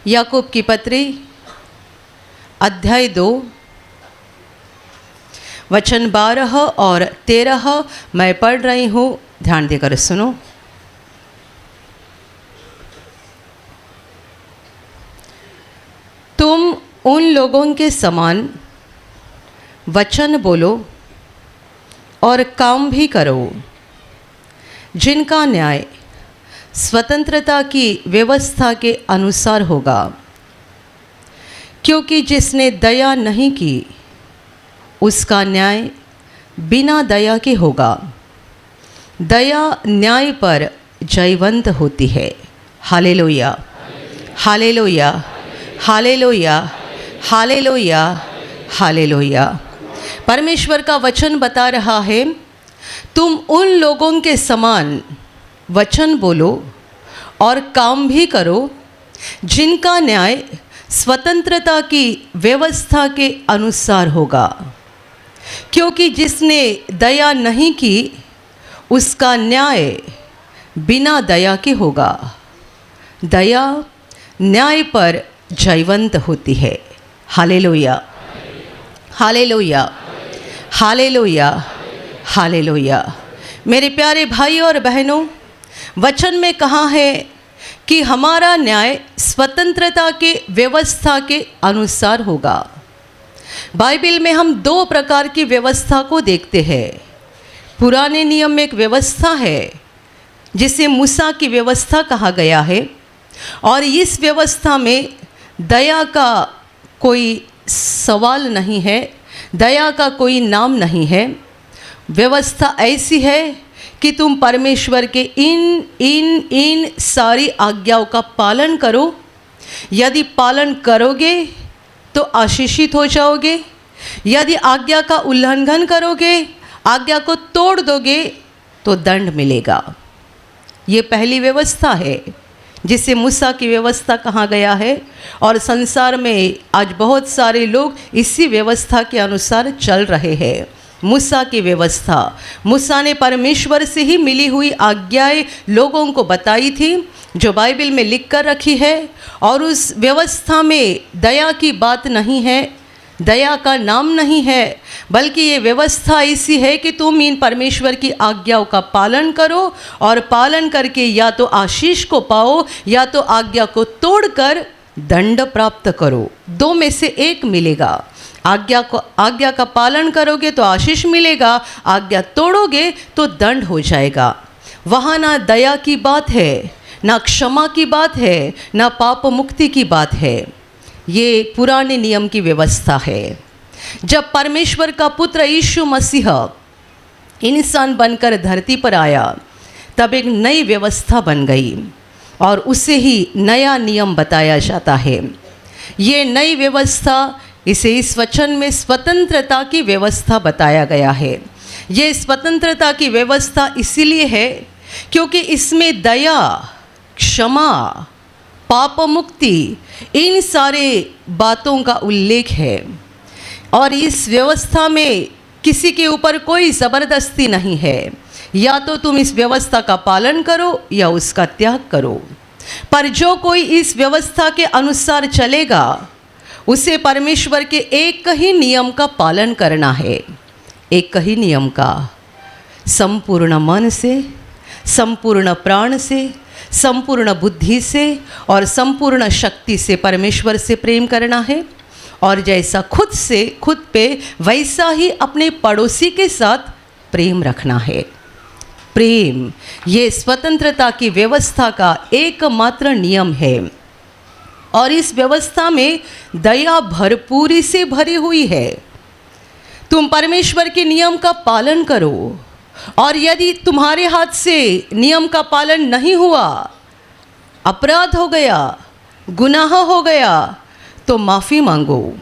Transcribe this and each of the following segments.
याकूब की पत्री अध्याय 2 वचन 12 और 13 मैं पढ़ रही हूँ, ध्यान देकर सुनो। तुम उन लोगों के समान वचन बोलो और काम भी करो जिनका न्याय स्वतंत्रता की व्यवस्था के अनुसार होगा, क्योंकि जिसने दया नहीं की उसका न्याय बिना दया के होगा। दया न्याय पर जयवंत होती है। Hallelujah, hallelujah, hallelujah, hallelujah, hallelujah. परमेश्वर का वचन बता रहा है, तुम उन लोगों के समान वचन बोलो और काम भी करो जिनका न्याय स्वतंत्रता की व्यवस्था के अनुसार होगा, क्योंकि जिसने दया नहीं की उसका न्याय बिना दया के होगा। दया न्याय पर जयवंत होती है। Hallelujah, hallelujah, hallelujah, hallelujah. मेरे प्यारे भाई और बहनों, वचन में कहा है कि हमारा न्याय स्वतंत्रता के व्यवस्था के अनुसार होगा। बाइबल में हम 2 प्रकार की व्यवस्था को देखते हैं। पुराने नियम में एक व्यवस्था है जिसे मूसा की व्यवस्था कहा गया है, और इस व्यवस्था में दया का कोई सवाल नहीं है, दया का कोई नाम नहीं है। व्यवस्था ऐसी है कि तुम परमेश्वर के इन सारी आज्ञाओं का पालन करो। यदि पालन करोगे तो आशीषित हो जाओगे, यदि आज्ञा का उल्लंघन करोगे, आज्ञा को तोड़ दोगे तो दंड मिलेगा। ये पहली व्यवस्था है जिसे मूसा की व्यवस्था कहा गया है, और संसार में आज बहुत सारे लोग इसी व्यवस्था के अनुसार चल रहे हैं। मूसा की व्यवस्था, मूसा ने परमेश्वर से ही मिली हुई आज्ञाएं लोगों को बताई थी, जो बाइबल में लिख कर रखी है, और उस व्यवस्था में दया की बात नहीं है, दया का नाम नहीं है, बल्कि ये व्यवस्था ऐसी है कि तुम इन परमेश्वर की आज्ञाओं का पालन करो, और पालन करके या तो आशीष को पाओ या तो आज्ञा को तोड़कर दंड प्राप्त करो। 2 में से एक मिलेगा। आज्ञा का पालन करोगे तो आशीष मिलेगा, आज्ञा तोड़ोगे तो दंड हो जाएगा। वहाँ ना दया की बात है, ना क्षमा की बात है, ना पाप मुक्ति की बात है। ये पुराने नियम की व्यवस्था है। जब परमेश्वर का पुत्र यीशु मसीह इंसान बनकर धरती पर आया, तब एक नई व्यवस्था बन गई, और उसे ही नया नियम बताया जाता है। ये नई व्यवस्था, इसे इस वचन में स्वतंत्रता की व्यवस्था बताया गया है। ये स्वतंत्रता की व्यवस्था इसीलिए है क्योंकि इसमें दया, क्षमा, पाप मुक्ति, इन सारे बातों का उल्लेख है। और इस व्यवस्था में किसी के ऊपर कोई ज़बरदस्ती नहीं है। या तो तुम इस व्यवस्था का पालन करो या उसका त्याग करो, पर जो कोई इस व्यवस्था के अनुसार चलेगा उसे परमेश्वर के एक ही नियम का पालन करना है। एक ही नियम का, संपूर्ण मन से, संपूर्ण प्राण से, संपूर्ण बुद्धि से और संपूर्ण शक्ति से परमेश्वर से प्रेम करना है, और जैसा खुद पे वैसा ही अपने पड़ोसी के साथ प्रेम रखना है। प्रेम, ये स्वतंत्रता की व्यवस्था का एकमात्र नियम है, और इस व्यवस्था में दया भरपूरी से भरी हुई है। तुम परमेश्वर के नियम का पालन करो, और यदि तुम्हारे हाथ से नियम का पालन नहीं हुआ, अपराध हो गया, गुनाह हो गया, तो माफ़ी मांगो,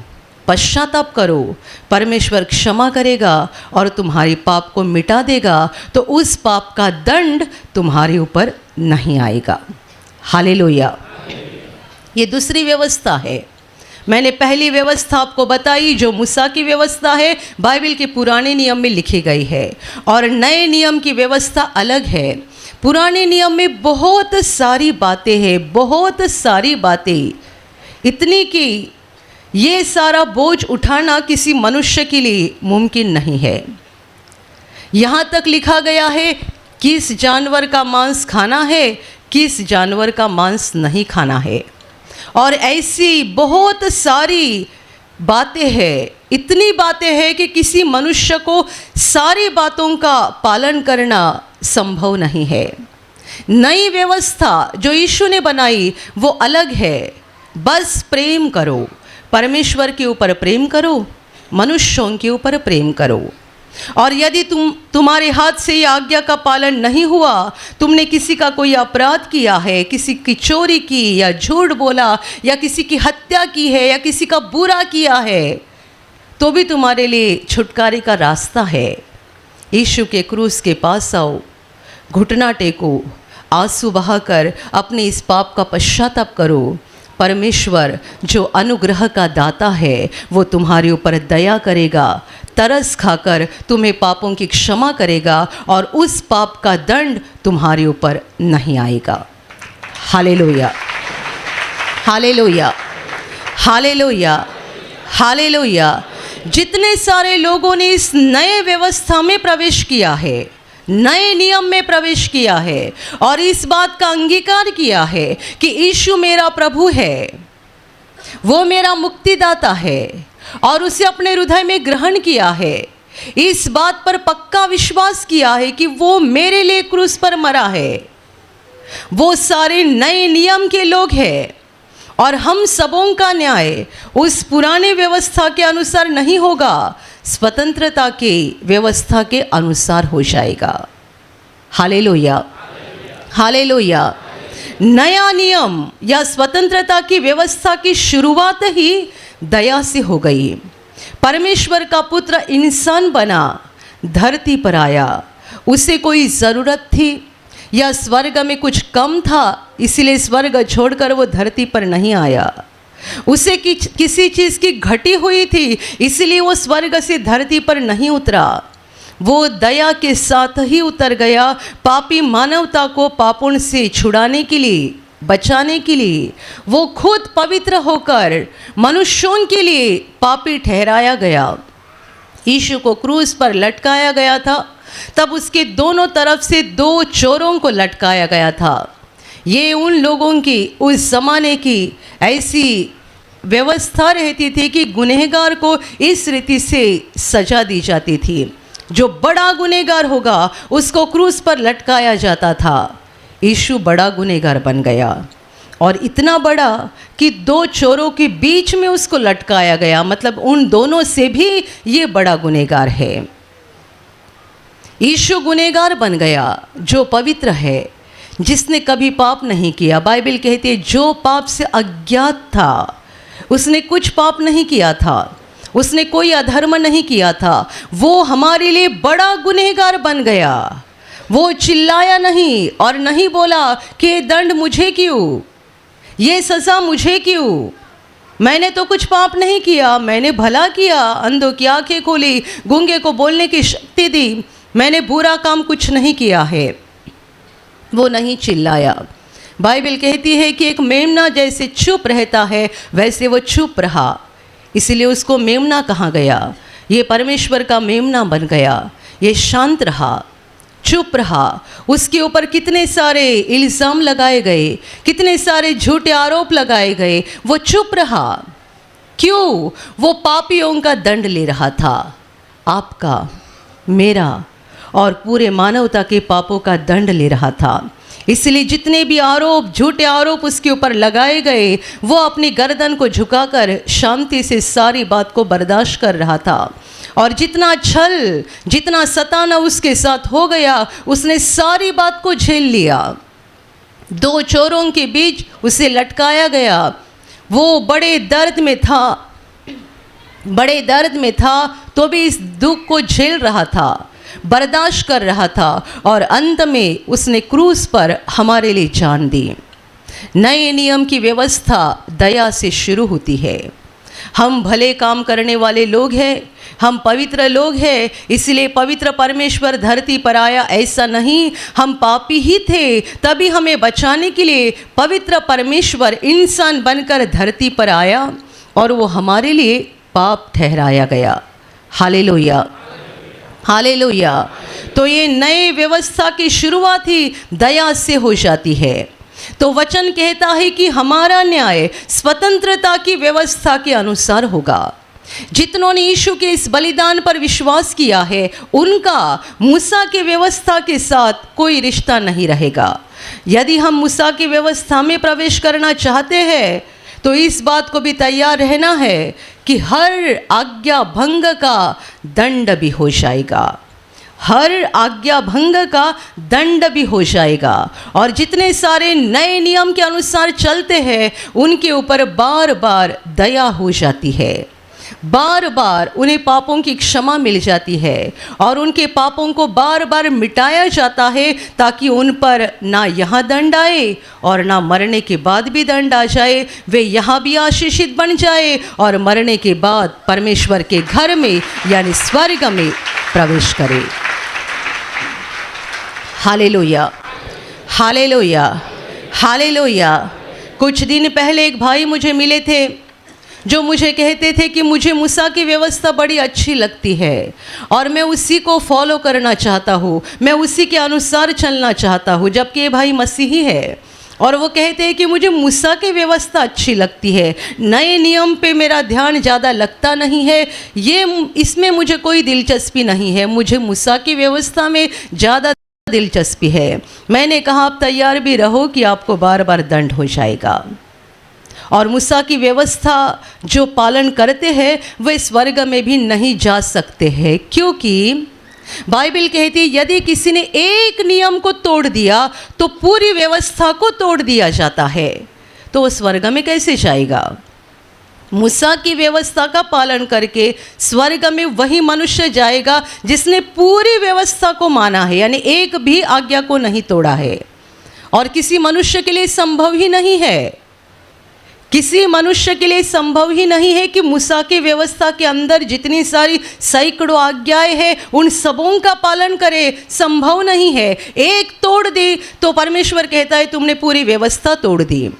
पश्चाताप करो। परमेश्वर क्षमा करेगा और तुम्हारी पाप को मिटा देगा, तो उस पाप का दंड तुम्हारे ऊपर नहीं आएगा। हालेलुया। ये दूसरी व्यवस्था है। मैंने पहली व्यवस्था आपको बताई जो मूसा की व्यवस्था है, बाइबल के पुराने नियम में लिखी गई है, और नए नियम की व्यवस्था अलग है। पुराने नियम में बहुत सारी बातें हैं, बहुत सारी बातें इतनी कि ये सारा बोझ उठाना किसी मनुष्य के लिए मुमकिन नहीं है। यहाँ तक लिखा गया है किस जानवर का मांस खाना है, किस जानवर का मांस नहीं खाना है। और ऐसी बहुत सारी बातें हैं, इतनी बातें हैं कि किसी मनुष्य को सारी बातों का पालन करना संभव नहीं है। नई व्यवस्था जो यीशु ने बनाई वो अलग है। बस प्रेम करो, परमेश्वर के ऊपर प्रेम करो, मनुष्यों के ऊपर प्रेम करो। और यदि तुम्हारे हाथ से ये आज्ञा का पालन नहीं हुआ, तुमने किसी का कोई अपराध किया है, किसी की चोरी की या झूठ बोला या किसी की हत्या की है या किसी का बुरा किया है, तो भी तुम्हारे लिए छुटकारे का रास्ता है। यीशु के क्रूस के पास आओ, घुटना टेको, आंसू बहाकर अपने इस पाप का पश्चाताप करो। परमेश्वर जो अनुग्रह का दाता है वो तुम्हारे ऊपर दया करेगा, तरस खाकर तुम्हें पापों की क्षमा करेगा और उस पाप का दंड तुम्हारे ऊपर नहीं आएगा। Hallelujah, hallelujah, hallelujah, hallelujah. जितने सारे लोगों ने इस नए व्यवस्था में प्रवेश किया है, नए नियम में प्रवेश किया है और इस बात का अंगीकार किया है कि यीशु मेरा प्रभु है, वो मेरा मुक्तिदाता है और उसे अपने हृदय में ग्रहण किया है, इस बात पर पक्का विश्वास किया है कि वो मेरे लिए क्रूस पर मरा है, वो सारे नए नियम के लोग हैं। और हम सबों का न्याय उस पुराने व्यवस्था के अनुसार नहीं होगा, स्वतंत्रता की व्यवस्था के अनुसार हो जाएगा। Hallelujah, hallelujah. नया नियम या स्वतंत्रता की व्यवस्था की शुरुआत ही दया से हो गई। परमेश्वर का पुत्र इंसान बना, धरती पर आया। उसे कोई ज़रूरत थी या स्वर्ग में कुछ कम था इसलिए स्वर्ग छोड़कर वो धरती पर नहीं आया। उसे किसी चीज़ की घटी हुई थी इसलिए वो स्वर्ग से धरती पर नहीं उतरा। वो दया के साथ ही उतर गया, पापी मानवता को पापों से छुड़ाने के लिए, बचाने के लिए। वो खुद पवित्र होकर मनुष्यों के लिए पापी ठहराया गया। यीशु को क्रूस पर लटकाया गया था, तब उसके दोनों तरफ से दो चोरों को लटकाया गया था। ये उन लोगों की उस ज़माने की ऐसी व्यवस्था रहती थी कि गुनहगार को इस रीति से सजा दी जाती थी। जो बड़ा गुनहगार होगा उसको क्रूस पर लटकाया जाता था। यीशु बड़ा गुनहगार बन गया और इतना बड़ा कि दो चोरों के बीच में उसको लटकाया गया, मतलब उन दोनों से भी ये बड़ा गुनहगार है। यीशु गुनहगार बन गया जो पवित्र है, जिसने कभी पाप नहीं किया। बाइबल कहती है जो पाप से अज्ञात था, उसने कुछ पाप नहीं किया था, उसने कोई अधर्म नहीं किया था, वो हमारे लिए बड़ा गुनहगार बन गया। वो चिल्लाया नहीं और नहीं बोला कि ये दंड मुझे क्यों, ये सज़ा मुझे क्यों, मैंने तो कुछ पाप नहीं किया, मैंने भला किया, अंधों की आंखें खोली, गूंगे को बोलने की शक्ति दी, मैंने बुरा काम कुछ नहीं किया है। वो नहीं चिल्लाया। बाइबल कहती है कि एक मेमना जैसे चुप रहता है वैसे वो चुप रहा, इसलिए उसको मेमना कहा गया। ये परमेश्वर का मेमना बन गया। ये शांत रहा, चुप रहा। उसके ऊपर कितने सारे इल्ज़ाम लगाए गए, कितने सारे झूठे आरोप लगाए गए, वो चुप रहा। क्यों? वो पापियों का दंड ले रहा था, आपका, मेरा और पूरे मानवता के पापों का दंड ले रहा था। इसलिए जितने भी आरोप, झूठे आरोप उसके ऊपर लगाए गए, वो अपनी गर्दन को झुकाकर शांति से सारी बात को बर्दाश्त कर रहा था। और जितना छल, जितना सताना उसके साथ हो गया, उसने सारी बात को झेल लिया। दो चोरों के बीच उसे लटकाया गया। वो बड़े दर्द में था, बड़े दर्द में था तो भी इस दुख को झेल रहा था, बर्दाश्त कर रहा था और अंत में उसने क्रूस पर हमारे लिए जान दी। नए नियम की व्यवस्था दया से शुरू होती है। हम भले काम करने वाले लोग हैं, हम पवित्र लोग हैं, इसलिए पवित्र परमेश्वर धरती पर आया, ऐसा नहीं। हम पापी ही थे, तभी हमें बचाने के लिए पवित्र परमेश्वर इंसान बनकर धरती पर आया और वो हमारे लिए पाप ठहराया गया। Hallelujah, hallelujah. तो ये नए व्यवस्था की शुरुआत ही दया से हो जाती है। तो वचन कहता है कि हमारा न्याय स्वतंत्रता की व्यवस्था के अनुसार होगा। जितनों ने यीशु के इस बलिदान पर विश्वास किया है, उनका मूसा की व्यवस्था के साथ कोई रिश्ता नहीं रहेगा। यदि हम मूसा की व्यवस्था में प्रवेश करना चाहते हैं तो इस बात को भी तैयार रहना है कि हर आज्ञा भंग का दंड भी हो जाएगा, हर आज्ञा भंग का दंड भी हो जाएगा। और जितने सारे नए नियम के अनुसार चलते हैं उनके ऊपर बार बार दया हो जाती है, बार बार उन्हें पापों की क्षमा मिल जाती है और उनके पापों को बार बार मिटाया जाता है, ताकि उन पर ना यहाँ दंड आए और ना मरने के बाद भी दंड आ जाए। वे यहाँ भी आशीषित बन जाए और मरने के बाद परमेश्वर के घर में यानी स्वर्ग में प्रवेश करें। Hallelujah, hallelujah, hallelujah. कुछ दिन पहले एक भाई मुझे मिले थे जो मुझे कहते थे कि मुझे मूसा की व्यवस्था बड़ी अच्छी लगती है और मैं उसी को फॉलो करना चाहता हूँ, मैं उसी के अनुसार चलना चाहता हूँ। जबकि ये भाई मसीही है और वो कहते हैं कि मुझे मूसा की व्यवस्था अच्छी लगती है, नए नियम पे मेरा ध्यान ज़्यादा लगता नहीं है, ये इसमें मुझे कोई दिलचस्पी नहीं है, मुझे मूसा की व्यवस्था में ज़्यादा दिलचस्पी है। मैंने कहा आप तैयार भी रहो कि आपको बार बार दंड हो जाएगा। और मूसा की व्यवस्था जो पालन करते हैं वे स्वर्ग में भी नहीं जा सकते हैं, क्योंकि बाइबल कहती है यदि किसी ने एक नियम को तोड़ दिया तो पूरी व्यवस्था को तोड़ दिया जाता है, तो वो स्वर्ग में कैसे जाएगा। मूसा की व्यवस्था का पालन करके स्वर्ग में वही मनुष्य जाएगा जिसने पूरी व्यवस्था को माना है, यानी एक भी आज्ञा को नहीं तोड़ा है। और किसी मनुष्य के लिए संभव ही नहीं है, किसी मनुष्य के लिए संभव ही नहीं है कि मूसा की व्यवस्था के अंदर जितनी सारी सैकड़ों आज्ञाएं हैं उन सबों का पालन करे, संभव नहीं है। एक तोड़ दी तो परमेश्वर कहता है तुमने पूरी व्यवस्था तोड़ दी,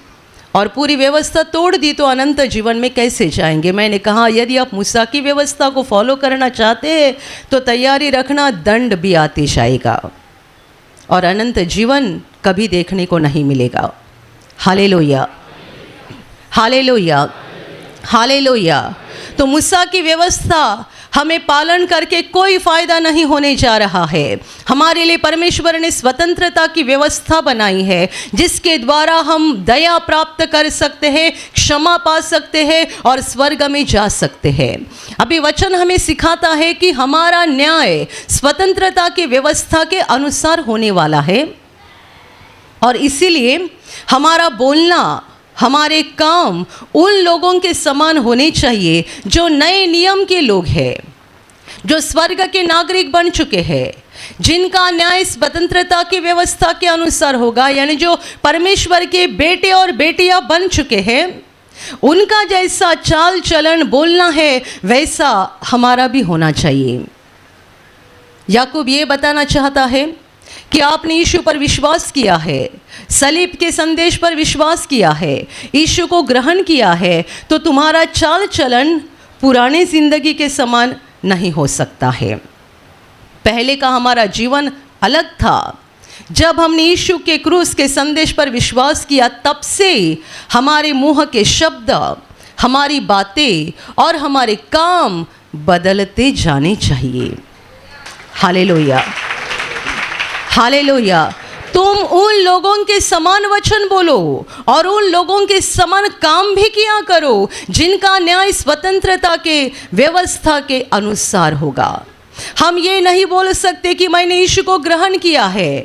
और पूरी व्यवस्था तोड़ दी तो अनंत जीवन में कैसे जाएंगे। मैंने कहा यदि आप मूसा की व्यवस्था को फॉलो करना चाहते हैं तो तैयारी रखना, दंड भी आते जाएगा और अनंत जीवन कभी देखने को नहीं मिलेगा। Hallelujah, hallelujah, hallelujah. तो मूसा की व्यवस्था हमें पालन करके कोई फ़ायदा नहीं होने जा रहा है। हमारे लिए परमेश्वर ने स्वतंत्रता की व्यवस्था बनाई है जिसके द्वारा हम दया प्राप्त कर सकते हैं, क्षमा पा सकते हैं और स्वर्ग में जा सकते हैं। अभी वचन हमें सिखाता है कि हमारा न्याय स्वतंत्रता की व्यवस्था के अनुसार होने वाला है और इसीलिए हमारा बोलना, हमारे काम उन लोगों के समान होने चाहिए जो नए नियम के लोग हैं, जो स्वर्ग के नागरिक बन चुके हैं, जिनका न्याय स्वतंत्रता की व्यवस्था के अनुसार होगा, यानी जो परमेश्वर के बेटे और बेटियां बन चुके हैं। उनका जैसा चाल चलन बोलना है वैसा हमारा भी होना चाहिए। याकूब ये बताना चाहता है कि आपने यीशु पर विश्वास किया है, सलीब के संदेश पर विश्वास किया है, यीशु को ग्रहण किया है, तो तुम्हारा चाल चलन पुराने जिंदगी के समान नहीं हो सकता है। पहले का हमारा जीवन अलग था। जब हमने यीशु के क्रूस के संदेश पर विश्वास किया तब से हमारे मुंह के शब्द, हमारी बातें और हमारे काम बदलते जाने चाहिए। Hallelujah, hallelujah. तुम उन लोगों के समान वचन बोलो और उन लोगों के समान काम भी किया करो जिनका न्याय स्वतंत्रता के व्यवस्था के अनुसार होगा। हम ये नहीं बोल सकते कि मैंने यीशु को ग्रहण किया है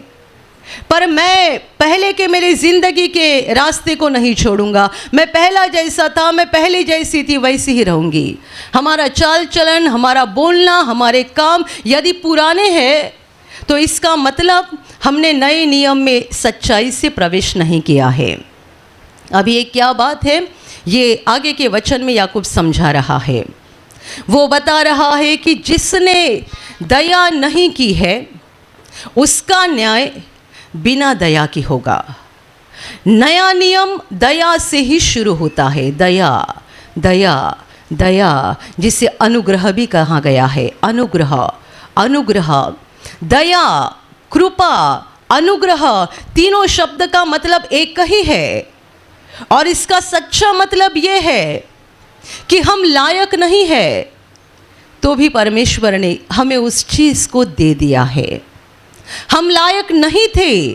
पर मैं पहले के मेरे जिंदगी के रास्ते को नहीं छोड़ूंगा, मैं पहला जैसा था, मैं पहले जैसी थी वैसी ही रहूंगी। हमारा चाल चलन, हमारा बोलना, हमारे काम यदि पुराने हैं तो इसका मतलब हमने नए नियम में सच्चाई से प्रवेश नहीं किया है। अब ये क्या बात है ये आगे के वचन में याकूब समझा रहा है। वो बता रहा है कि जिसने दया नहीं की है उसका न्याय बिना दया के होगा। नया नियम दया से ही शुरू होता है। दया, दया, दया, जिसे अनुग्रह भी कहा गया है। अनुग्रह, अनुग्रह, दया, कृपा, अनुग्रह, तीनों शब्द का मतलब एक ही है। और इसका सच्चा मतलब ये है कि हम लायक नहीं है तो भी परमेश्वर ने हमें उस चीज़ को दे दिया है। हम लायक नहीं थे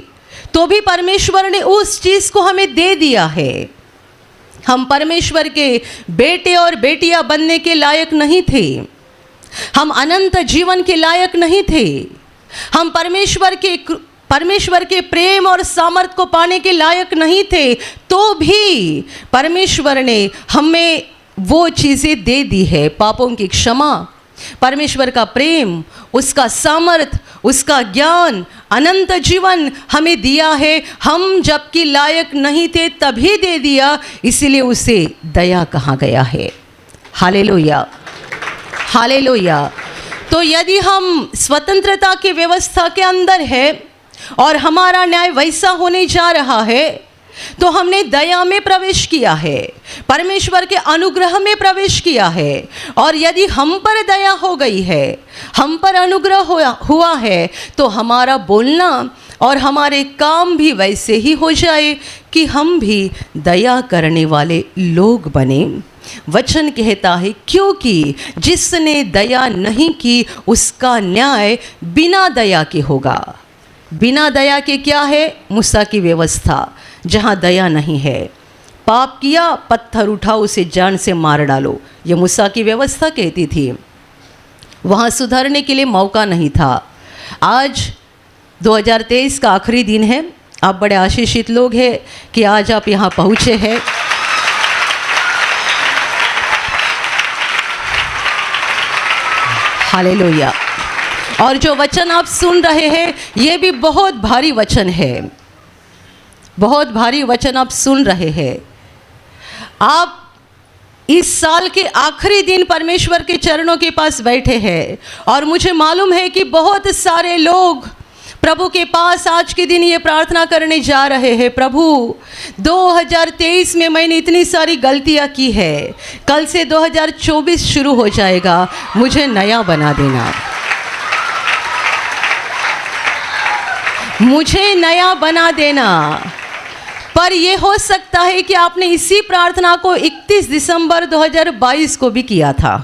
तो भी परमेश्वर ने उस चीज़ को हमें दे दिया है। हम परमेश्वर के बेटे और बेटियां बनने के लायक नहीं थे। हम अनंत जीवन के लायक नहीं थे। हम परमेश्वर के प्रेम और सामर्थ को पाने के लायक नहीं थे तो भी परमेश्वर ने हमें वो चीज़ें दे दी है। पापों की क्षमा, परमेश्वर का प्रेम, उसका सामर्थ, उसका ज्ञान, अनंत जीवन हमें दिया है। हम जबकि लायक नहीं थे तभी दे दिया, इसीलिए उसे दया कहा गया है। Hallelujah, hallelujah. तो यदि हम स्वतंत्रता की व्यवस्था के अंदर है और हमारा न्याय वैसा होने जा रहा है तो हमने दया में प्रवेश किया है, परमेश्वर के अनुग्रह में प्रवेश किया है। और यदि हम पर दया हो गई है, हम पर अनुग्रह हुआ है तो हमारा बोलना और हमारे काम भी वैसे ही हो जाए कि हम भी दया करने वाले लोग बने। वचन कहता है क्योंकि जिसने दया नहीं की उसका न्याय बिना दया के होगा। बिना दया के क्या है? मूसा की व्यवस्था, जहाँ दया नहीं है। पाप किया, पत्थर उठाओ, उसे जान से मार डालो, ये मूसा की व्यवस्था कहती थी। वहाँ सुधरने के लिए मौका नहीं था। आज 2023 का आखिरी दिन है। आप बड़े आशीषित लोग हैं कि आज आप यहाँ पहुँचे हैं। हालेलुया। और जो वचन आप सुन रहे हैं ये भी बहुत भारी वचन है। बहुत भारी वचन आप सुन रहे हैं। आप इस साल के आखिरी दिन परमेश्वर के चरणों के पास बैठे हैं और मुझे मालूम है कि बहुत सारे लोग प्रभु के पास आज के दिन ये प्रार्थना करने जा रहे हैं, प्रभु 2023 में मैंने इतनी सारी गलतियां की है, कल से 2024 शुरू हो जाएगा, मुझे नया बना देना, मुझे नया बना देना। पर यह हो सकता है कि आपने इसी प्रार्थना को 31 दिसंबर 2022 को भी किया था,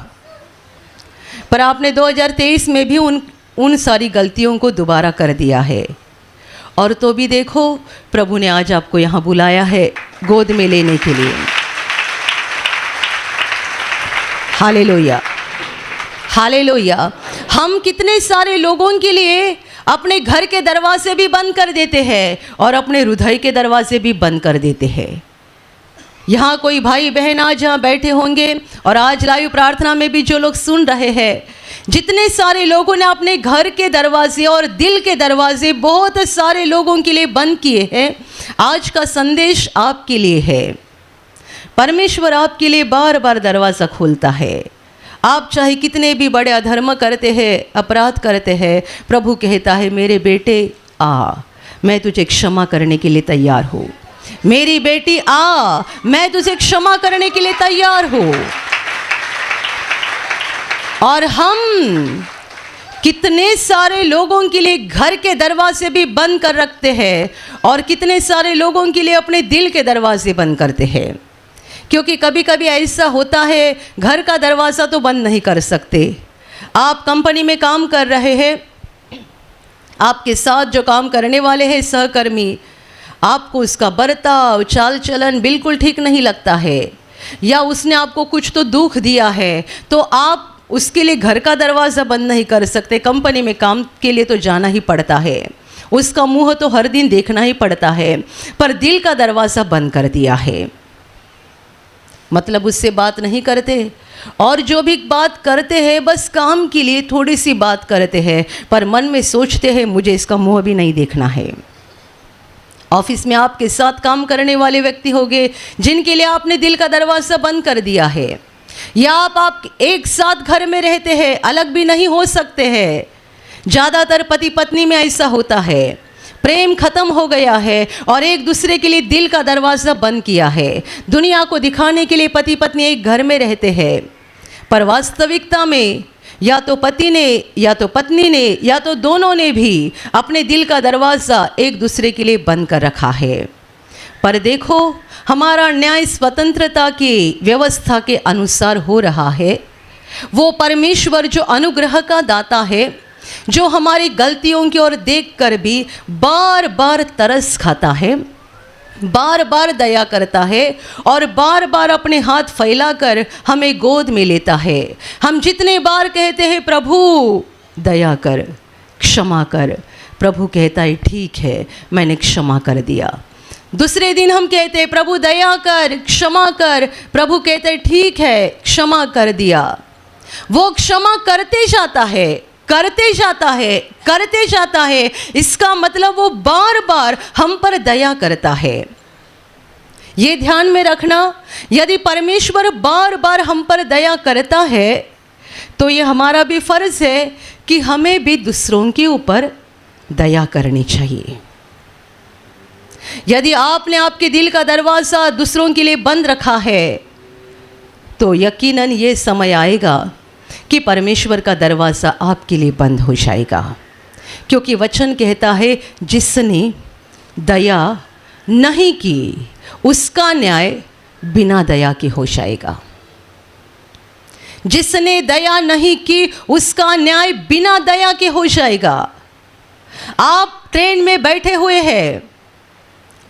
पर आपने 2023 में भी उन सारी गलतियों को दोबारा कर दिया है। और तो भी देखो, प्रभु ने आज आपको यहाँ बुलाया है गोद में लेने के लिए। Hallelujah, hallelujah. हम कितने सारे लोगों के लिए अपने घर के दरवाजे भी बंद कर देते हैं और अपने हृदय के दरवाजे भी बंद कर देते हैं। यहाँ कोई भाई बहन आज यहाँ बैठे होंगे और आज लाइव प्रार्थना में भी जो लोग सुन रहे हैं, जितने सारे लोगों ने अपने घर के दरवाजे और दिल के दरवाजे बहुत सारे लोगों के लिए बंद किए हैं, आज का संदेश आपके लिए है। परमेश्वर आपके लिए बार बार दरवाज़ा खोलता है। आप चाहे कितने भी बड़े अधर्म करते हैं, अपराध करते हैं, प्रभु कहता है मेरे बेटे आ, मैं तुझे क्षमा करने के लिए तैयार हूँ। मेरी बेटी आ, मैं तुझे क्षमा करने के लिए तैयार हूँ। और हम कितने सारे लोगों के लिए घर के दरवाजे भी बंद कर रखते हैं और कितने सारे लोगों के लिए अपने दिल के दरवाजे बंद करते हैं। क्योंकि कभी कभी ऐसा होता है, घर का दरवाज़ा तो बंद नहीं कर सकते। आप कंपनी में काम कर रहे हैं, आपके साथ जो काम करने वाले हैं सहकर्मी, आपको उसका बर्ताव चाल चलन बिल्कुल ठीक नहीं लगता है, या उसने आपको कुछ तो दुख दिया है, तो आप उसके लिए घर का दरवाज़ा बंद नहीं कर सकते। कंपनी में काम के लिए तो जाना ही पड़ता है, उसका मुंह तो हर दिन देखना ही पड़ता है, पर दिल का दरवाज़ा बंद कर दिया है। मतलब उससे बात नहीं करते, और जो भी बात करते हैं बस काम के लिए थोड़ी सी बात करते हैं, पर मन में सोचते हैं मुझे इसका मुंह भी नहीं देखना है। ऑफिस में आपके साथ काम करने वाले व्यक्ति होंगे जिनके लिए आपने दिल का दरवाज़ा बंद कर दिया है, या आप एक साथ घर में रहते हैं, अलग भी नहीं हो सकते हैं। ज़्यादातर पति पत्नी में ऐसा होता है, प्रेम खत्म हो गया है और एक दूसरे के लिए दिल का दरवाज़ा बंद किया है। दुनिया को दिखाने के लिए पति पत्नी एक घर में रहते हैं, पर वास्तविकता में या तो पति ने या तो पत्नी ने या तो दोनों ने भी अपने दिल का दरवाज़ा एक दूसरे के लिए बंद कर रखा है। पर देखो, हमारा न्याय स्वतंत्रता की व्यवस्था के अनुसार हो रहा है। वो परमेश्वर जो अनुग्रह का दाता है, जो हमारी गलतियों की ओर देखकर भी बार बार तरस खाता है, बार बार दया करता है और बार बार अपने हाथ फैलाकर हमें गोद में लेता है। हम जितने बार कहते हैं प्रभु दया कर, क्षमा कर, प्रभु कहता है ठीक है, मैंने क्षमा कर दिया। दूसरे दिन हम कहते हैं प्रभु दया कर, क्षमा कर, प्रभु कहते हैं ठीक है, क्षमा कर दिया। वो क्षमा करते जाता है, करते जाता है, करते जाता है। इसका मतलब वो बार बार हम पर दया करता है। ये ध्यान में रखना, यदि परमेश्वर बार बार हम पर दया करता है तो ये हमारा भी फर्ज है कि हमें भी दूसरों के ऊपर दया करनी चाहिए। यदि आपने आपके दिल का दरवाज़ा दूसरों के लिए बंद रखा है तो यकीनन ये समय आएगा कि परमेश्वर का दरवाज़ा आपके लिए बंद हो जाएगा, क्योंकि वचन कहता है जिसने दया नहीं की उसका न्याय बिना दया के हो जाएगा। जिसने दया नहीं की उसका न्याय बिना दया के हो जाएगा। आप ट्रेन में बैठे हुए हैं,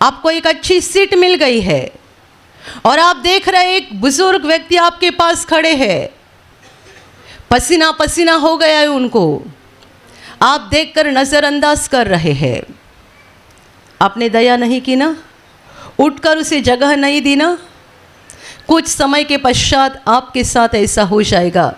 आपको एक अच्छी सीट मिल गई है और आप देख रहे एक बुजुर्ग व्यक्ति आपके पास खड़े हैं, पसीना पसीना हो गया है उनको, आप देखकर नज़रअंदाज कर रहे हैं। आपने दया नहीं की ना, उठकर उसे जगह नहीं दी ना। कुछ समय के पश्चात आपके साथ ऐसा हो जाएगा,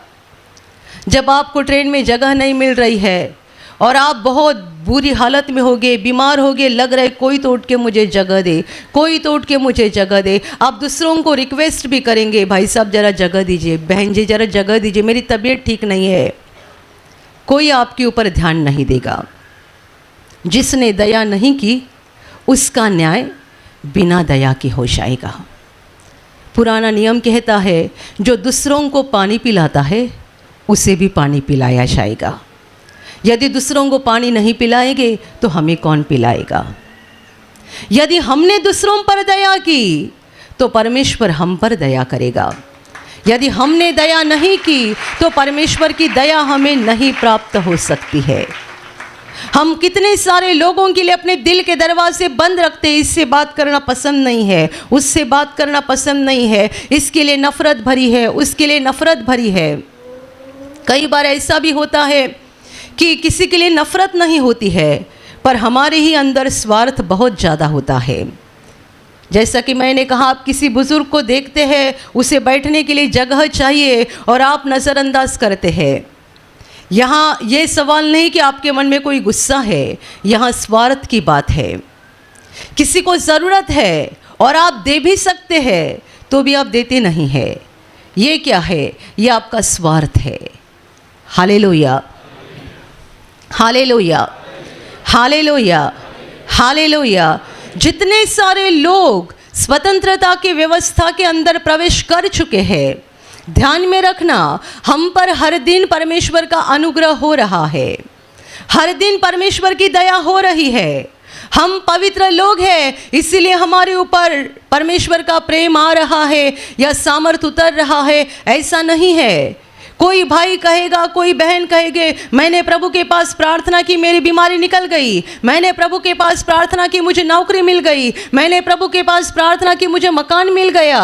जब आपको ट्रेन में जगह नहीं मिल रही है और आप बहुत बुरी हालत में होगे, बीमार होगे, लग रहा है कोई तो उठ के मुझे जगह दे, कोई तो उठ के मुझे जगह दे। आप दूसरों को रिक्वेस्ट भी करेंगे, भाई साहब ज़रा जगह दीजिए, बहन जी ज़रा जगह दीजिए, मेरी तबीयत ठीक नहीं है। कोई आपके ऊपर ध्यान नहीं देगा। जिसने दया नहीं की उसका न्याय बिना दया के हो जाएगा। पुराना नियम कहता है जो दूसरों को पानी पिलाता है उसे भी पानी पिलाया जाएगा। यदि दूसरों को पानी नहीं पिलाएंगे तो हमें कौन पिलाएगा? यदि हमने दूसरों पर दया की तो परमेश्वर हम पर दया करेगा। यदि हमने दया नहीं की तो परमेश्वर की दया हमें नहीं प्राप्त हो सकती है। हम कितने सारे लोगों के लिए अपने दिल के दरवाजे बंद रखते हैं। इससे बात करना पसंद नहीं है, उससे बात करना पसंद नहीं है, इसके लिए नफरत भरी है, उसके लिए नफरत भरी है। कई बार ऐसा भी होता है कि किसी के लिए नफरत नहीं होती है, पर हमारे ही अंदर स्वार्थ बहुत ज़्यादा होता है। जैसा कि मैंने कहा, आप किसी बुज़ुर्ग को देखते हैं, उसे बैठने के लिए जगह चाहिए और आप नज़रअंदाज करते हैं। यहाँ ये सवाल नहीं कि आपके मन में कोई गुस्सा है, यहाँ स्वार्थ की बात है। किसी को ज़रूरत है और आप दे भी सकते हैं तो भी आप देते नहीं हैं। ये क्या है? ये आपका स्वार्थ है। Hallelujah, hallelujah, hallelujah, hallelujah. जितने सारे लोग स्वतंत्रता की व्यवस्था के अंदर प्रवेश कर चुके हैं, ध्यान में रखना, हम पर हर दिन परमेश्वर का अनुग्रह हो रहा है, हर दिन परमेश्वर की दया हो रही है। हम पवित्र लोग हैं, इसीलिए हमारे ऊपर परमेश्वर का प्रेम आ रहा है या सामर्थ उतर रहा है, ऐसा नहीं है। कोई भाई कहेगा, कोई बहन कहेगे, मैंने प्रभु के पास प्रार्थना की, मेरी बीमारी निकल गई, मैंने प्रभु के पास प्रार्थना की, मुझे नौकरी मिल गई, मैंने प्रभु के पास प्रार्थना की, मुझे मकान मिल गया।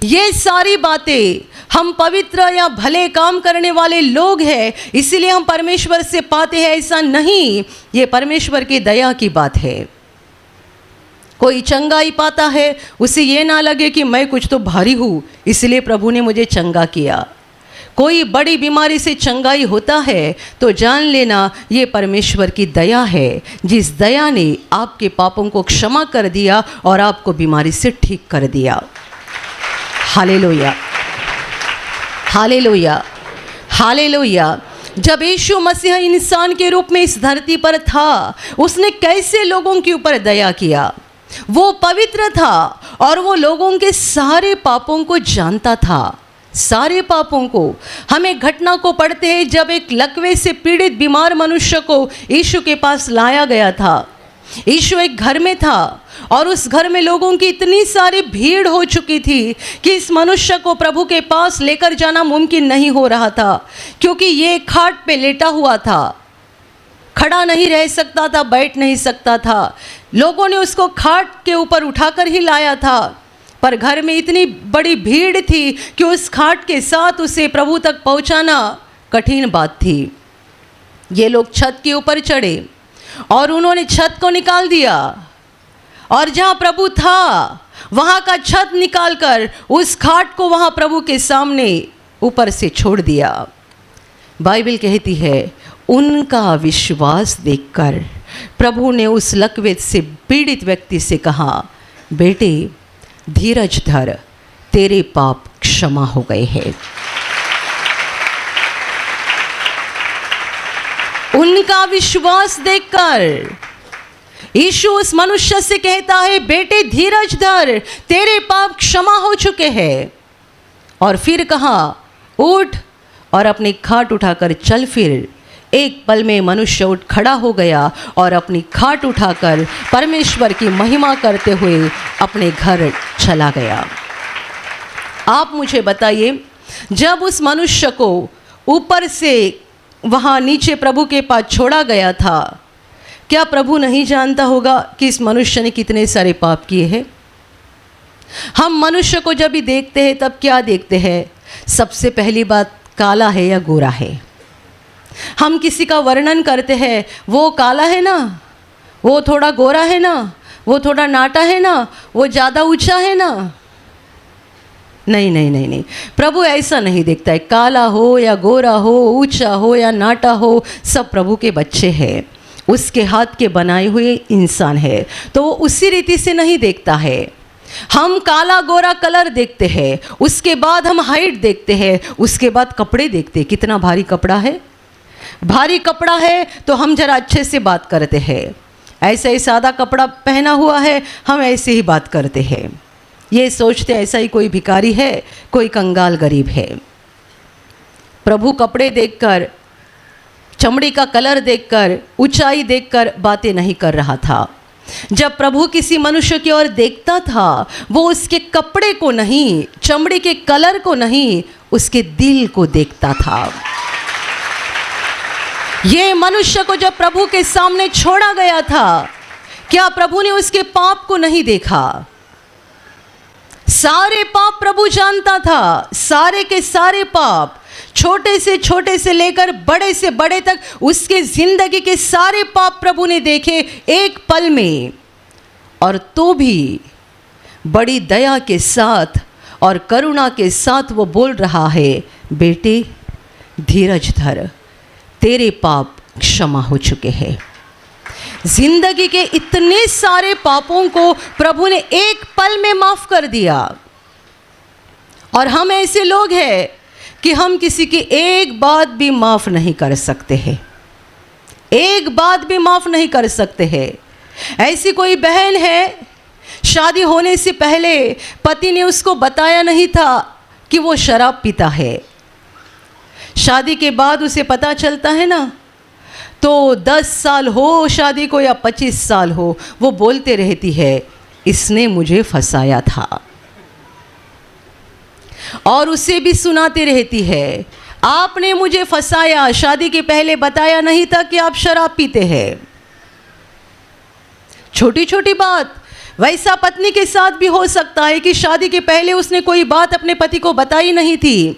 ये सारी बातें हम पवित्र या भले काम करने वाले लोग हैं, इसीलिए हम परमेश्वर से पाते हैं, ऐसा नहीं। ये परमेश्वर की दया की बात है। कोई चंगाई पाता है, उसे ये ना लगे कि मैं कुछ तो भारी हूँ इसलिए प्रभु ने मुझे चंगा किया। कोई बड़ी बीमारी से चंगाई होता है तो जान लेना ये परमेश्वर की दया है, जिस दया ने आपके पापों को क्षमा कर दिया और आपको बीमारी से ठीक कर दिया। Hallelujah, hallelujah, hallelujah. जब यीशु मसीह इंसान के रूप में इस धरती पर था, उसने कैसे लोगों के ऊपर दया किया। वो पवित्र था और वो लोगों के सारे पापों को जानता था, सारे पापों को। हम एक घटना को पढ़ते हैं जब एक लकवे से पीड़ित बीमार मनुष्य को यीशु के पास लाया गया था। यीशु एक घर में था और उस घर में लोगों की इतनी सारी भीड़ हो चुकी थी कि इस मनुष्य को प्रभु के पास लेकर जाना मुमकिन नहीं हो रहा था, क्योंकि ये खाट पे लेटा हुआ था, खड़ा नहीं रह सकता था, बैठ नहीं सकता था। लोगों ने उसको खाट के ऊपर उठाकर ही लाया था, पर घर में इतनी बड़ी भीड़ थी कि उस खाट के साथ उसे प्रभु तक पहुंचाना कठिन बात थी। ये लोग छत के ऊपर चढ़े और उन्होंने छत को निकाल दिया और जहाँ प्रभु था वहाँ का छत निकालकर उस खाट को वहाँ प्रभु के सामने ऊपर से छोड़ दिया। बाइबल कहती है उनका विश्वास देखकर प्रभु ने उस लकवे से पीड़ित व्यक्ति से कहा, बेटे धीरज धर, तेरे पाप क्षमा हो गए हैं। उनका विश्वास देखकर यीशु उस मनुष्य से कहता है, बेटे धीरज धर, तेरे पाप क्षमा हो चुके हैं। और फिर कहा, उठ और अपनी खाट उठाकर चल फिर। एक पल में मनुष्य उठ खड़ा हो गया और अपनी खाट उठाकर परमेश्वर की महिमा करते हुए अपने घर चला गया। आप मुझे बताइए, जब उस मनुष्य को ऊपर से वहाँ नीचे प्रभु के पास छोड़ा गया था, क्या प्रभु नहीं जानता होगा कि इस मनुष्य ने कितने सारे पाप किए हैं? हम मनुष्य को जब भी देखते हैं तब क्या देखते हैं? सबसे पहली बात, काला है या गोरा है। हम किसी का वर्णन करते हैं, वो काला है ना, वो थोड़ा गोरा है ना, वो थोड़ा नाटा है ना, वो ज़्यादा ऊंचा है ना। नहीं नहीं नहीं नहीं, प्रभु ऐसा नहीं देखता है। काला हो या गोरा हो, ऊंचा हो या नाटा हो, सब प्रभु के बच्चे हैं, उसके हाथ के बनाए हुए इंसान है, तो वो उसी रीति से नहीं देखता है। हम काला गोरा कलर देखते हैं, उसके बाद हम हाइट देखते हैं, उसके बाद कपड़े देखते हैं, कितना भारी कपड़ा है। भारी कपड़ा है तो हम जरा अच्छे से बात करते हैं, ऐसा ही सादा कपड़ा पहना हुआ है हम ऐसे ही बात करते हैं, ये सोचते ऐसा ही कोई भिखारी है, कोई कंगाल गरीब है। प्रभु कपड़े देखकर, चमड़ी का कलर देखकर, ऊंचाई देखकर बातें नहीं कर रहा था। जब प्रभु किसी मनुष्य की ओर देखता था, वो उसके कपड़े को नहीं, चमड़ी के कलर को नहीं, उसके दिल को देखता था। ये मनुष्य को जब प्रभु के सामने छोड़ा गया था, क्या प्रभु ने उसके पाप को नहीं देखा? सारे पाप प्रभु जानता था, सारे के सारे पाप, छोटे से लेकर बड़े से बड़े तक, उसके जिंदगी के सारे पाप प्रभु ने देखे एक पल में। और तो भी बड़ी दया के साथ और करुणा के साथ वो बोल रहा है, बेटे धीरज धर, तेरे पाप क्षमा हो चुके हैं। जिंदगी के इतने सारे पापों को प्रभु ने एक पल में माफ कर दिया। और हम ऐसे लोग हैं कि हम किसी की एक बात भी माफ नहीं कर सकते हैं, एक बात भी माफ नहीं कर सकते हैं। ऐसी कोई बहन है, शादी होने से पहले पति ने उसको बताया नहीं था कि वो शराब पीता है, शादी के बाद उसे पता चलता है ना, तो 10 साल हो शादी को या 25 साल हो, वो बोलते रहती है इसने मुझे फंसाया था, और उसे भी सुनाती रहती है आपने मुझे फंसाया, शादी के पहले बताया नहीं था कि आप शराब पीते हैं। छोटी छोटी बात। वैसा पत्नी के साथ भी हो सकता है कि शादी के पहले उसने कोई बात अपने पति को बताई नहीं थी,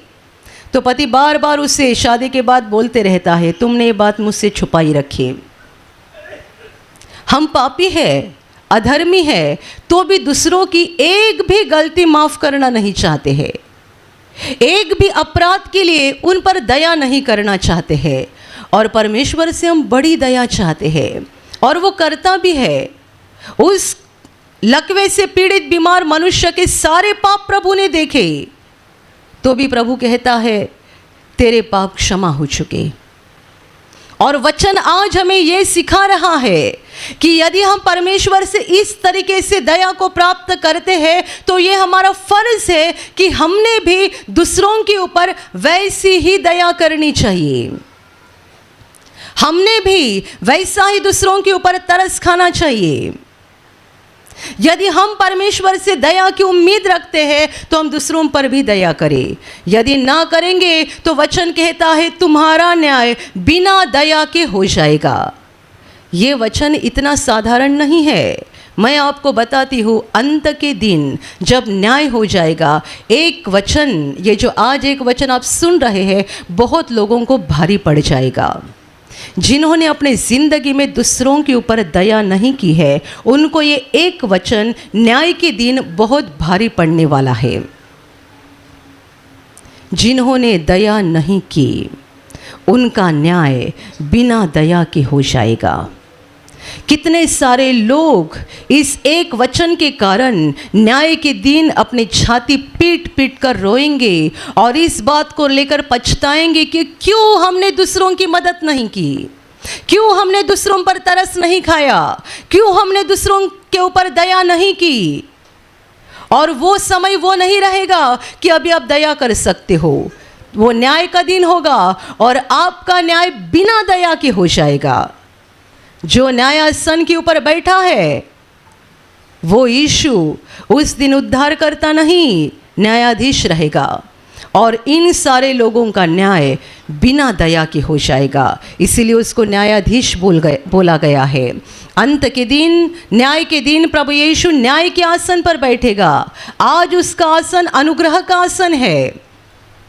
तो पति बार बार उससे शादी के बाद बोलते रहता है तुमने ये बात मुझसे छुपाई रखी। हम पापी है, अधर्मी है, तो भी दूसरों की एक भी गलती माफ करना नहीं चाहते हैं। एक भी अपराध के लिए उन पर दया नहीं करना चाहते हैं। और परमेश्वर से हम बड़ी दया चाहते हैं और वो करता भी है। उस लकवे से पीड़ित बीमार मनुष्य के सारे पाप प्रभु ने देखे, तो भी प्रभु कहता है तेरे पाप क्षमा हो चुके। और वचन आज हमें ये सिखा रहा है कि यदि हम परमेश्वर से इस तरीके से दया को प्राप्त करते हैं तो ये हमारा फर्ज है कि हमने भी दूसरों के ऊपर वैसी ही दया करनी चाहिए। हमने भी वैसा ही दूसरों के ऊपर तरस खाना चाहिए। यदि हम परमेश्वर से दया की उम्मीद रखते हैं तो हम दूसरों पर भी दया करें। यदि ना करेंगे तो वचन कहता है तुम्हारा न्याय बिना दया के हो जाएगा। ये वचन इतना साधारण नहीं है। मैं आपको बताती हूँ, अंत के दिन जब न्याय हो जाएगा, एक वचन, ये जो आज एक वचन आप सुन रहे हैं, बहुत लोगों को भारी पड़ जाएगा। जिन्होंने अपने ज़िंदगी में दूसरों के ऊपर दया नहीं की है, उनको ये एक वचन न्याय के दिन बहुत भारी पड़ने वाला है। जिन्होंने दया नहीं की, उनका न्याय बिना दया के हो जाएगा। कितने सारे लोग इस एक वचन के कारण न्याय के दिन अपनी छाती पीट पीट कर रोएंगे और इस बात को लेकर पछताएंगे कि क्यों हमने दूसरों की मदद नहीं की, क्यों हमने दूसरों पर तरस नहीं खाया, क्यों हमने दूसरों के ऊपर दया नहीं की। और वो समय वो नहीं रहेगा कि अभी आप दया कर सकते हो। वो न्याय का दिन होगा और आपका न्याय बिना दया के हो जाएगा। जो न्यायासन के ऊपर बैठा है वो यीशु उस दिन उद्धार करता नहीं, न्यायाधीश रहेगा और इन सारे लोगों का न्याय बिना दया के हो जाएगा। इसीलिए उसको न्यायाधीश बोला गया है। अंत के दिन, न्याय के दिन प्रभु यीशु न्याय के आसन पर बैठेगा। आज उसका आसन अनुग्रह का आसन है।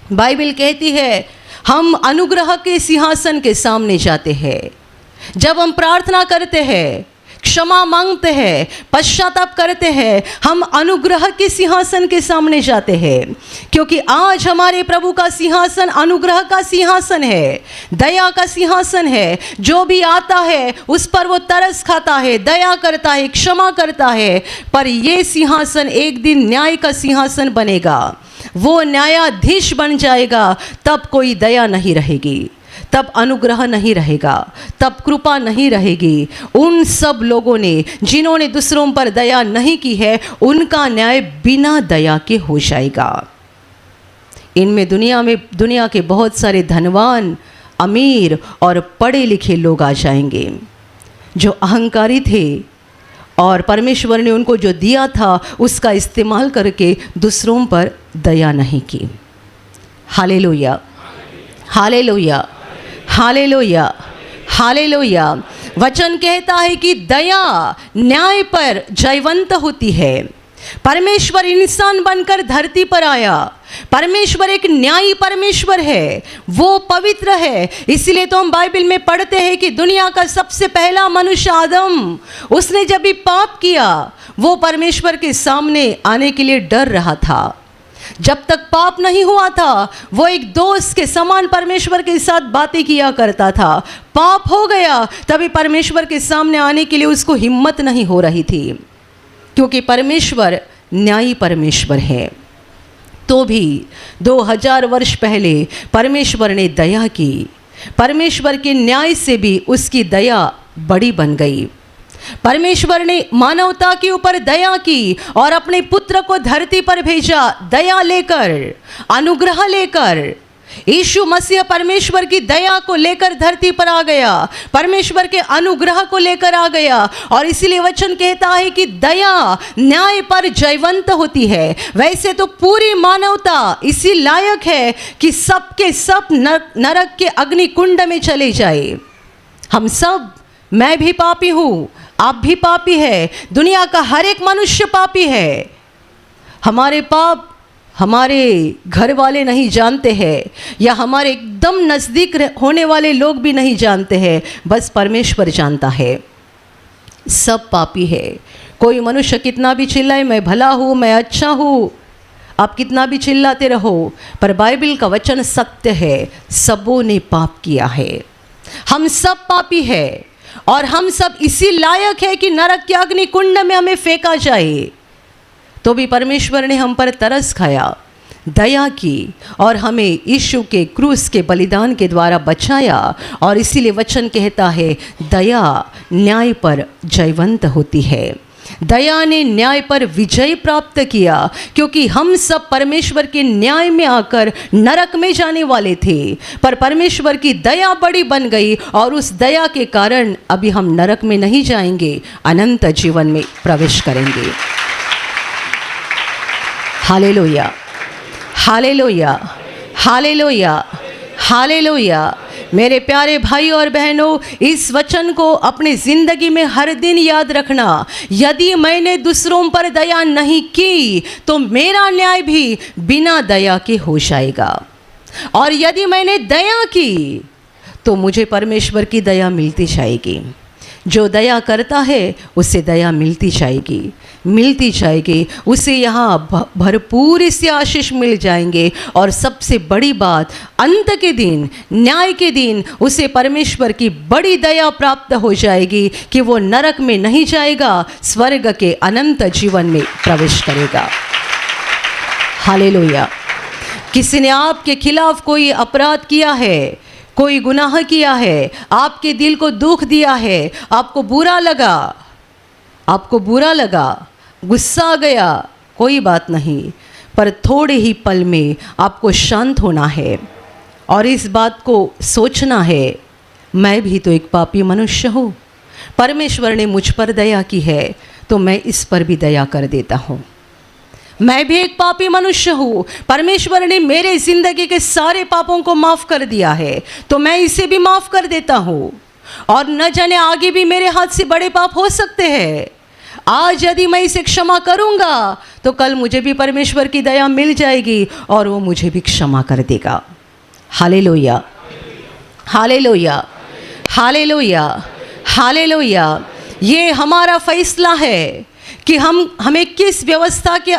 बाइबल कहती है हम अनुग्रह के सिंहासन के सामने जाते हैं। जब हम प्रार्थना करते हैं, क्षमा मांगते हैं, पश्चाताप करते हैं, हम अनुग्रह के सिंहासन के सामने जाते हैं। क्योंकि आज हमारे प्रभु का सिंहासन अनुग्रह का सिंहासन है, दया का सिंहासन है। जो भी आता है उस पर वो तरस खाता है, दया करता है, क्षमा करता है। पर ये सिंहासन एक दिन न्याय का सिंहासन बनेगा। वो न्यायाधीश बन जाएगा। तब कोई दया नहीं रहेगी, तब अनुग्रह नहीं रहेगा, तब कृपा नहीं रहेगी। उन सब लोगों ने जिन्होंने दूसरों पर दया नहीं की है, उनका न्याय बिना दया के हो जाएगा। इनमें दुनिया के बहुत सारे धनवान, अमीर और पढ़े लिखे लोग आ जाएंगे जो अहंकारी थे और परमेश्वर ने उनको जो दिया था उसका इस्तेमाल करके दूसरों पर दया नहीं की। Hallelujah, hallelujah, hallelujah, hallelujah. वचन कहता है कि दया न्याय पर जयवंत होती है। परमेश्वर इंसान बनकर धरती पर आया। परमेश्वर एक न्यायी परमेश्वर है, वो पवित्र है। इसलिए तो हम बाइबल में पढ़ते हैं कि दुनिया का सबसे पहला मनुष्य आदम, उसने जब भी पाप किया वो परमेश्वर के सामने आने के लिए डर रहा था। जब तक पाप नहीं हुआ था वो एक दोस्त के समान परमेश्वर के साथ बातें किया करता था। पाप हो गया तभी परमेश्वर के सामने आने के लिए उसको हिम्मत नहीं हो रही थी, क्योंकि परमेश्वर न्यायी परमेश्वर है। तो भी 2000 वर्ष पहले परमेश्वर ने दया की। परमेश्वर के न्याय से भी उसकी दया बड़ी बन गई। परमेश्वर ने मानवता के ऊपर दया की और अपने पुत्र को धरती पर भेजा, दया लेकर, अनुग्रह लेकर। यीशु मसीह परमेश्वर की दया को लेकर धरती पर आ गया, परमेश्वर के अनुग्रह को लेकर आ गया। और इसीलिए वचन कहता है कि दया न्याय पर जयवंत होती है। वैसे तो पूरी मानवता इसी लायक है कि सबके सब नरक के अग्नि कुंड में चले जाए। हम सब, मैं भी पापी हूँ, आप भी पापी है, दुनिया का हर एक मनुष्य पापी है। हमारे पाप हमारे घर वाले नहीं जानते हैं या हमारे एकदम नज़दीक होने वाले लोग भी नहीं जानते हैं, बस परमेश्वर जानता है। सब पापी है। कोई मनुष्य कितना भी चिल्लाए मैं भला हूँ, मैं अच्छा हूँ, आप कितना भी चिल्लाते रहो, पर बाइबल का वचन सत्य है, सबों ने पाप किया है। हम सब पापी है और हम सब इसी लायक है कि नरक के अग्नि कुंड में हमें फेंका जाए। तो भी परमेश्वर ने हम पर तरस खाया, दया की और हमें यीशु के क्रूस के बलिदान के द्वारा बचाया। और इसीलिए वचन कहता है, दया न्याय पर जयवंत होती है। दया ने न्याय पर विजय प्राप्त किया, क्योंकि हम सब परमेश्वर के न्याय में आकर नरक में जाने वाले थे, पर परमेश्वर की दया बड़ी बन गई और उस दया के कारण अभी हम नरक में नहीं जाएंगे, अनंत जीवन में प्रवेश करेंगे। Hallelujah, hallelujah, hallelujah, hallelujah. मेरे प्यारे भाई और बहनों, इस वचन को अपनी ज़िंदगी में हर दिन याद रखना। यदि मैंने दूसरों पर दया नहीं की तो मेरा न्याय भी बिना दया के हो जाएगा, और यदि मैंने दया की तो मुझे परमेश्वर की दया मिलती जाएगी। जो दया करता है उसे दया मिलती जाएगी, मिलती जाएगी। उसे यहाँ भरपूर से आशीष मिल जाएंगे। और सबसे बड़ी बात, अंत के दिन, न्याय के दिन उसे परमेश्वर की बड़ी दया प्राप्त हो जाएगी कि वो नरक में नहीं जाएगा, स्वर्ग के अनंत जीवन में प्रवेश करेगा। हालेलुया। किसी ने आपके खिलाफ कोई अपराध किया है, कोई गुनाह किया है, आपके दिल को दुख दिया है, आपको बुरा लगा, आपको बुरा लगा, गुस्सा आ गया, कोई बात नहीं, पर थोड़े ही पल में आपको शांत होना है और इस बात को सोचना है, मैं भी तो एक पापी मनुष्य हूँ, परमेश्वर ने मुझ पर दया की है तो मैं इस पर भी दया कर देता हूँ। मैं भी एक पापी मनुष्य हूँ, परमेश्वर ने मेरे जिंदगी के सारे पापों को माफ़ कर दिया है तो मैं इसे भी माफ़ कर देता हूँ। और न जाने आगे भी मेरे हाथ से बड़े पाप हो सकते हैं। आज यदि मैं इसे क्षमा करूँगा तो कल मुझे भी परमेश्वर की दया मिल जाएगी और वो मुझे भी क्षमा कर देगा। Hallelujah, hallelujah, hallelujah, hallelujah. ये हमारा फैसला है कि हमें किस व्यवस्था के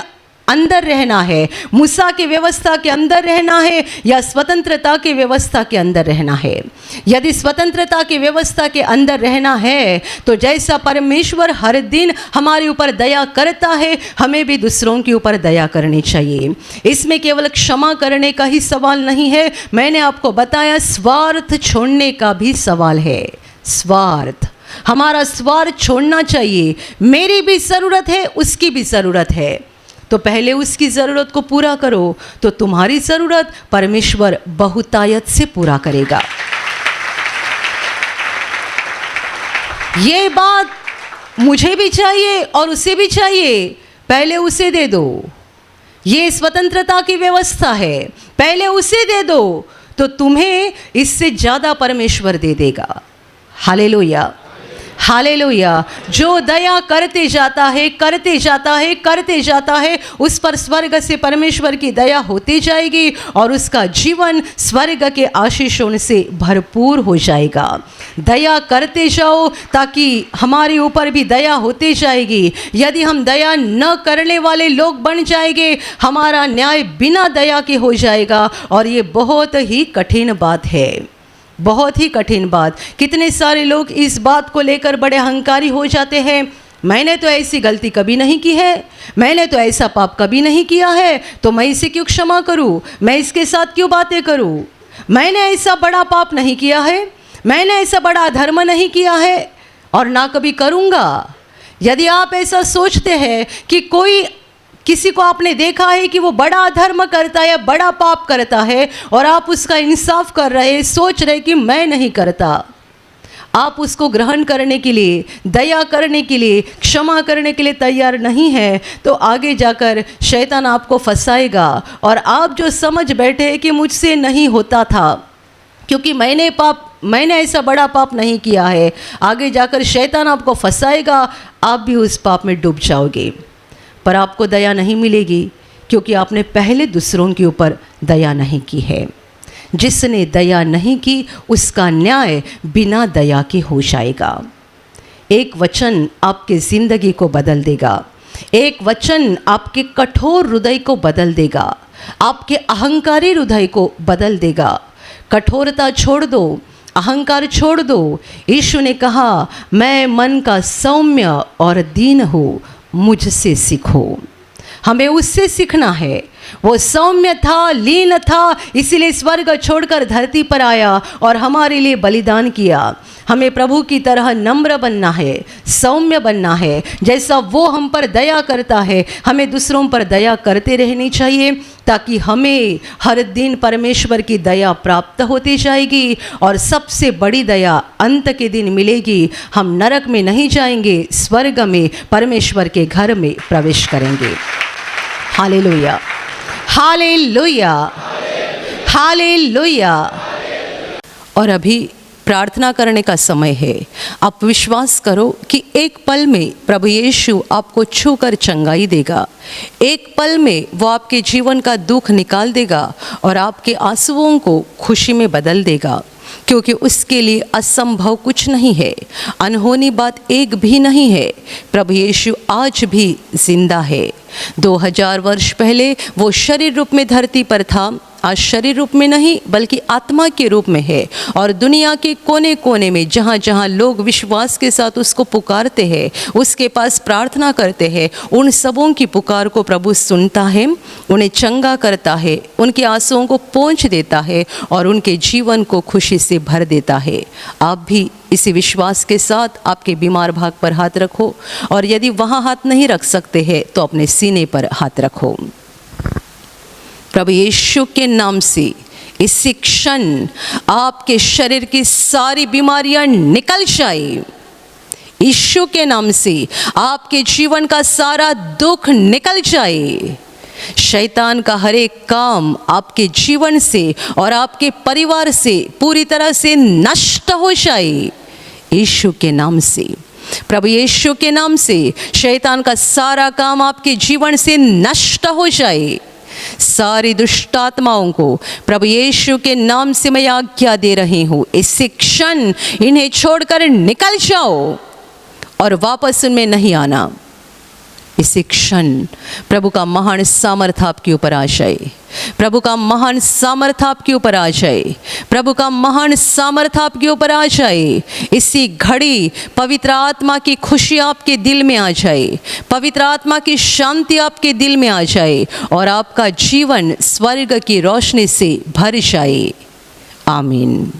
अंदर रहना है, मूसा की व्यवस्था के अंदर रहना है या स्वतंत्रता की व्यवस्था के अंदर रहना है। यदि स्वतंत्रता की व्यवस्था के अंदर रहना है तो जैसा परमेश्वर हर दिन हमारे ऊपर दया करता है, हमें भी दूसरों के ऊपर दया करनी चाहिए। इसमें केवल क्षमा करने का ही सवाल नहीं है, मैंने आपको बताया स्वार्थ छोड़ने का भी सवाल है। स्वार्थ, हमारा स्वार्थ छोड़ना चाहिए। मेरी भी ज़रूरत है, उसकी भी ज़रूरत है, तो पहले उसकी ज़रूरत को पूरा करो तो तुम्हारी ज़रूरत परमेश्वर बहुतायत से पूरा करेगा। ये बात मुझे भी चाहिए और उसे भी चाहिए, पहले उसे दे दो। ये स्वतंत्रता की व्यवस्था है, पहले उसे दे दो तो तुम्हें इससे ज़्यादा परमेश्वर दे देगा। Hallelujah, hallelujah. जो दया करते जाता है, करते जाता है, करते जाता है, उस पर स्वर्ग से परमेश्वर की दया होती जाएगी और उसका जीवन स्वर्ग के आशीषों से भरपूर हो जाएगा। दया करते जाओ ताकि हमारे ऊपर भी दया होती जाएगी। यदि हम दया न करने वाले लोग बन जाएंगे, हमारा न्याय बिना दया के हो जाएगा और ये बहुत ही कठिन बात है, बहुत ही कठिन बात। कितने सारे लोग इस बात को लेकर बड़े अहंकारी हो जाते हैं, मैंने तो ऐसी गलती कभी नहीं की है, मैंने तो ऐसा पाप कभी नहीं किया है, तो मैं इसे क्यों क्षमा करूं, मैं इसके साथ क्यों बातें करूं, मैंने ऐसा बड़ा पाप नहीं किया है, मैंने ऐसा बड़ा अधर्म नहीं किया है और ना कभी करूँगा। यदि आप ऐसा सोचते हैं कि कोई किसी को आपने देखा है कि वो बड़ा अधर्म करता है, बड़ा पाप करता है और आप उसका इंसाफ कर रहे, सोच रहे कि मैं नहीं करता, आप उसको ग्रहण करने के लिए, दया करने के लिए, क्षमा करने के लिए तैयार नहीं है, तो आगे जाकर शैतान आपको फंसाएगा और आप जो समझ बैठे कि मुझसे नहीं होता था क्योंकि मैंने ऐसा बड़ा पाप नहीं किया है, आगे जाकर शैतान आपको फंसाएगा, आप भी उस पाप में डूब जाओगे। पर आपको दया नहीं मिलेगी क्योंकि आपने पहले दूसरों के ऊपर दया नहीं की है। जिसने दया नहीं की उसका न्याय बिना दया के हो जाएगा। एक वचन आपके ज़िंदगी को बदल देगा। एक वचन आपके कठोर हृदय को बदल देगा, आपके अहंकारी हृदय को बदल देगा। कठोरता छोड़ दो, अहंकार छोड़ दो। यीशु ने कहा, मैं मन का सौम्य और दीन हूँ, मुझसे सीखो। हमें उससे सीखना है। वो सौम्य था, लीन था, इसीलिए स्वर्ग छोड़कर धरती पर आया और हमारे लिए बलिदान किया। हमें प्रभु की तरह नम्र बनना है, सौम्य बनना है। जैसा वो हम पर दया करता है, हमें दूसरों पर दया करते रहनी चाहिए, ताकि हमें हर दिन परमेश्वर की दया प्राप्त होती जाएगी। और सबसे बड़ी दया अंत के दिन मिलेगी। हम नरक में नहीं जाएंगे, स्वर्ग में परमेश्वर के घर में प्रवेश करेंगे। Hallelujah, hallelujah, hallelujah. और अभी प्रार्थना करने का समय है। आप विश्वास करो कि एक पल में प्रभु यीशु आपको छूकर चंगाई देगा। एक पल में वो आपके जीवन का दुख निकाल देगा और आपके आंसुओं को खुशी में बदल देगा, क्योंकि उसके लिए असंभव कुछ नहीं है, अनहोनी बात एक भी नहीं है। प्रभु यीशु आज भी जिंदा है। 2000 वर्ष पहले वो शरीर रूप में धरती पर था, आज शरीर रूप में नहीं बल्कि आत्मा के रूप में है। और दुनिया के कोने कोने में जहाँ जहाँ लोग विश्वास के साथ उसको पुकारते हैं, उसके पास प्रार्थना करते हैं, उन सबों की पुकार को प्रभु सुनता है, उन्हें चंगा करता है, उनके आंसुओं को पोंछ देता है और उनके जीवन को खुशी से भर देता है। आप भी इसी विश्वास के साथ आपके बीमार भाग पर हाथ रखो, और यदि वहाँ हाथ नहीं रख सकते हैं तो अपने सीने पर हाथ रखो। प्रभु यीशु के नाम से इसी क्षण आपके शरीर की सारी बीमारियां निकल जाए। यीशु के नाम से आपके जीवन का सारा दुख निकल जाए। शैतान का हर एक काम आपके जीवन से और आपके परिवार से पूरी तरह से नष्ट हो जाए। यीशु के नाम से, प्रभु यीशु के नाम से शैतान का सारा काम आपके जीवन से नष्ट हो जाए। सारी दुष्ट आत्माओं को प्रभु यीशु के नाम से मैं आज्ञा दे रही हूँ, इसी क्षण इन्हें छोड़कर निकल जाओ और वापस उनमें नहीं आना। इसी क्षण प्रभु का महान सामर्थ्य आपके ऊपर आ जाए। प्रभु का महान सामर्थ्य आपके ऊपर आ जाए। प्रभु का महान सामर्थ्य आपके ऊपर आ जाए। इसी घड़ी पवित्र आत्मा की खुशी आपके दिल में आ जाए, पवित्र आत्मा की शांति आपके दिल में आ जाए और आपका जीवन स्वर्ग की रोशनी से भर जाए। आमीन।